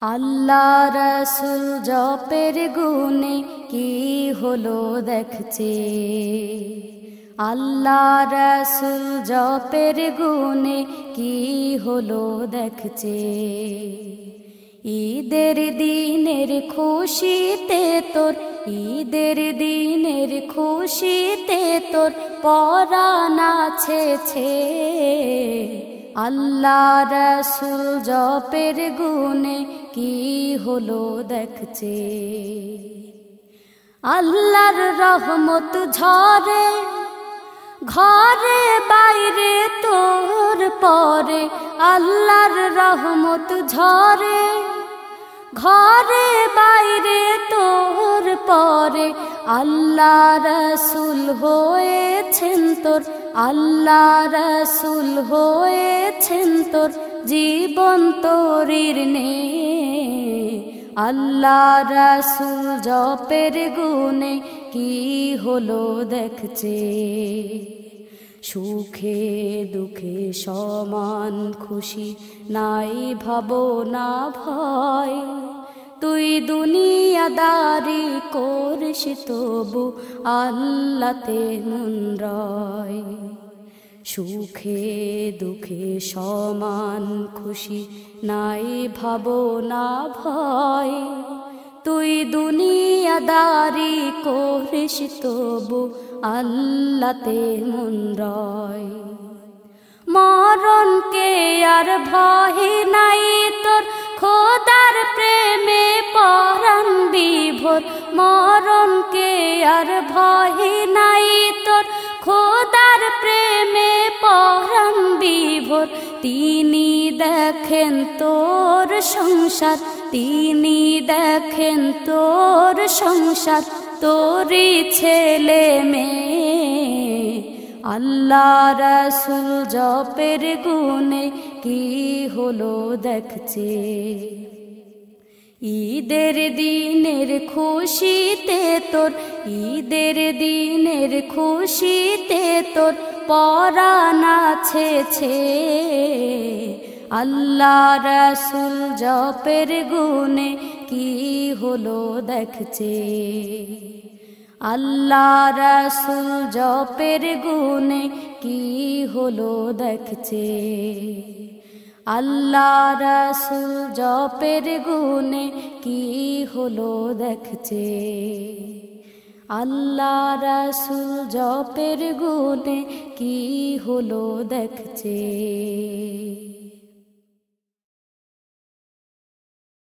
আল্লাহ রসুল জপের গুণে কি হলো দেখছে। আল্লাহ রসুল জপের গুণে কি হলো দেখছে। ঈদের দিনের খুশিতে তোর, ঈদের দিনের খুশিতে তোর পরাণ নাচেছে। আল্লাহ রসুল জপের গুণে কি হলো দেখছে। আল্লাহর রহমত ঝরে ঘরে বাইরে তোর পরে। আল্লাহর রহমত ঝরে ঘরে বাইরে তোর পরে। আল্লাহ রসুল হয়েছেন তোর, আল্লাহ রসুল হয়েছেন তোর জীবন তোরির নে। আল্লাহ রসুল জপের গুণে কি হলো দেখছে। সুখে দুঃখে সমান খুশি নাই ভাবনা ভয়। তুই দুনিয়াদারি করিস তবু আল্লাতে মন রয়। সুখে দুঃখে সমান খুশি নাই ভাবনা ভয়। তুই দুনিয়াদারি করিস তবু আল্লাতে মন রয়। মরণকে আর ভয় নাই তোর, খোদার প্রেমে পরাণ বিভোর। মরণকে আর ভয় নাই তোর, খোদার প্রেমে পরাণ বিভোর। তিনি দেখেন তোর সংসার, তিনি দেখেন তোর সংসার, তোরই ছেলে মেয়ে। আল্লাহ রসুল জপের গুণে কি হলো দেখছে। ঈদের দিনের খুশিতে তোর, ঈদের দিনের খুশিতে তোর পরাণ নাচেছে। আল্লাহ রসুল জপের গুণে কি হলো দেখছে। আল্লাহ রসুল জপের গুণে কি হলো দেখছে। আল্লাহ রসুল জপের গুণে কি হলো দেখছে। আল্লাহ রসুল জপের গুণে কি হলো দেখছে।